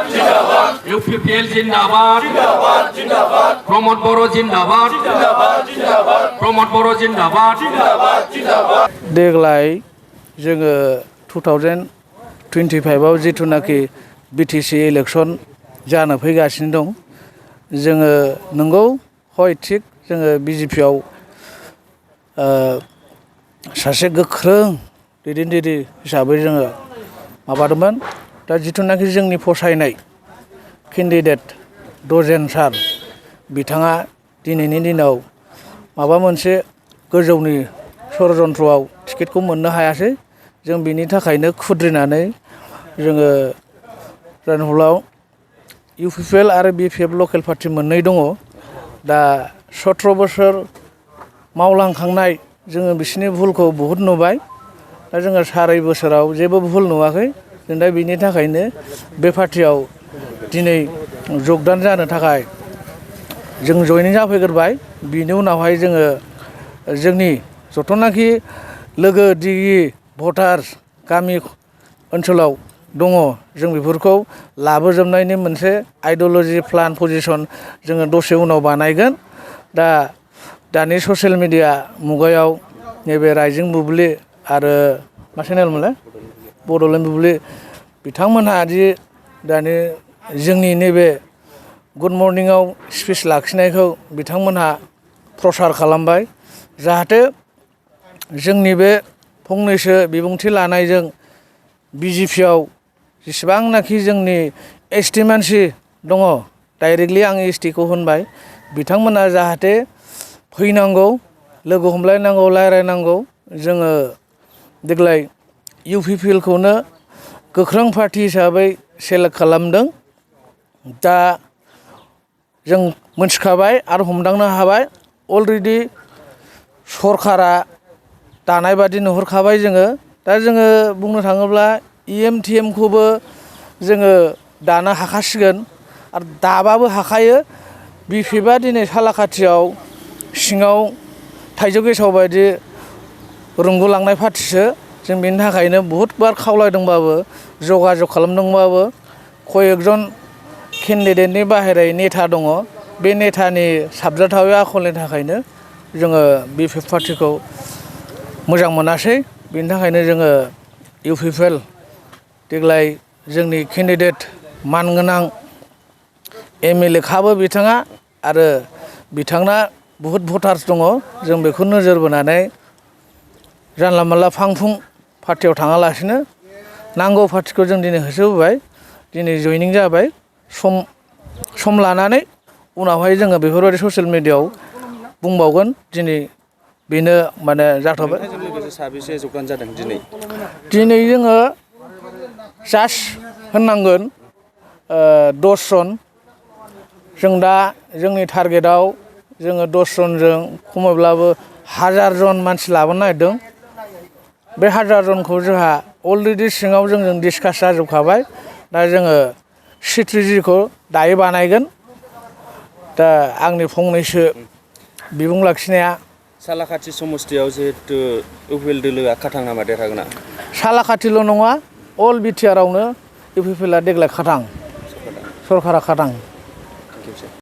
UPPL जिंदाबाद प्रमोद बर' जिंदाबाद प्रमोद बर' जिंदाबाद देग्लाय जोङो 2025 आव जिथुनाखि BTC इलेक्शन जानो फैगासिनो दं जोङो नंगौ हय थिग जोङो BJP आव सासे गोख्रों दैदेनगिरि हिसाबै जोङो माबादोंमोन दा जिथुनाखि जोंनि फसायनाय केन्डिडेट दजेन सार बिथाङा दिनैनि दिनाव माबा मोनसे गोजौनि षड़यन्त्रआव टिकेटखौ मोननो हायासै जों बिनि थाखायनो खुद्रिनानै जोङो रानहुलाव UPPL आरो BPF लकेल पार्टी मोननै दङ दा 17 बोसोर मावलांखांनाय जोङो बिसिनि भुलखौ बहुद नुबाय दा जोङो 2.5 बोसोराव जेबो भुल नुवाखै जों दा बिनि थाखायनो बे पार्टीयाव दिनै जगदान जानो थाखाय जों जयनिं जाफैग्रोबाय बिनि उनावहाय जोङो जोंनि जतनाखि लोगो दिगि भटार्स गामि ओनसोलाव दङ जों बेफोरखौ लाबोजोबनायनि मोनसे आइडियोल'जि प्लान पजिशन जोङो दसे उनाव बानायगोन दा दानि ससियेल मिडिया मुगायाव नैबे राइजिं बुब्लि आरो मा चेनेलमोनलाय बड'लेण्ड बुब्लि बिथांमोनहा दि दानि जोंनि नैबे गुड मर्निंआव स्पिच लाखिनायखौ बिथांमोनहा प्रसार खालामबाय जाहाथे जोंनि बे फंनैसो बिबुंथि लानायजों BJP आव जेसेबांनाखि जोंनि ST मानसि दङ डाइरेक्टलि आं ST खौ होनबाय बिथांमोना जाहाथे फैनांगौ लोगो हमलायनांगौ रायज्लायनांगौ जोङो देग्लाय UPPL खौनो गोख्रों पार्टी हिसाबै सेलेक्ट खालामदों दा जों मोनथिखाबाय आरो हमदांनो हाबाय अलरेडि सरकारा दानाय बादि नुहुरखाबाय जोङो दा जोङो बुंनो थाङोब्ला EM-TM खौबो जोङो दानो हाखासिगोन आरो दाबाबो हाखायो BPF आ दिनै सालाखाथियाव सिङाव थाइजौ गेसाव बायदि रुंगुलांनाय पार्टीसो जों बेनि थाखायनो बहुद बार खावलायदोंबाबो जगाजग खालामदोंबाबो कयेकजन केन्डिडेटनि बाहेराय नेता दङ बे नेतानि साबजाथावै आखलनि थाखायनो जोङो BPF पार्टीखौ मोजां मोनासै बेनि थाखायनो जोङो UPPL देग्लाय जोंनि केन्डिडेट मानगोनां MLA खाबो बिथाङा आरो बिथांना बहुद भटार्स दङ जों बेखौ नोजोर बोनानै जानला मानला फांफुं पार्टीयाव थाङालासिनो नांगौ पार्टीखौ जों दिनै होसोबोबाय दिनै जयनिं जाबाय सम लानानै उनावहाय जोङो बेफोरबायदि ससियेल मिडियायाव बुंबावगोन दिनै बेनो माने जाथ'बाय साबेसे जगदान जादों दिनै जोङो जास्ट होननांगोन 10 जन जों दा जोंनि टारगेटआव जोङो 10 जनजों खमैब्लाबो 1000 जन मानसि लाबोनो नागिरदों बे 1000 जनखौ जोंहा अलरेडि सिङाव जोंजों डिसकास जाजोबखाबाय दा जोङो स्ट्रेटेजिखौ दायो बानायगोन दा आंनि फंनैसो बिबुं लाखिनाया सालाखाथि समस्तियाव जिहेतु UPPL दोलोआ खाथां नामा देरहागोना सालाखाथिल' नङा अल BTR आवनो UPPL आ देग्लाय खाथां सरकारा खाथां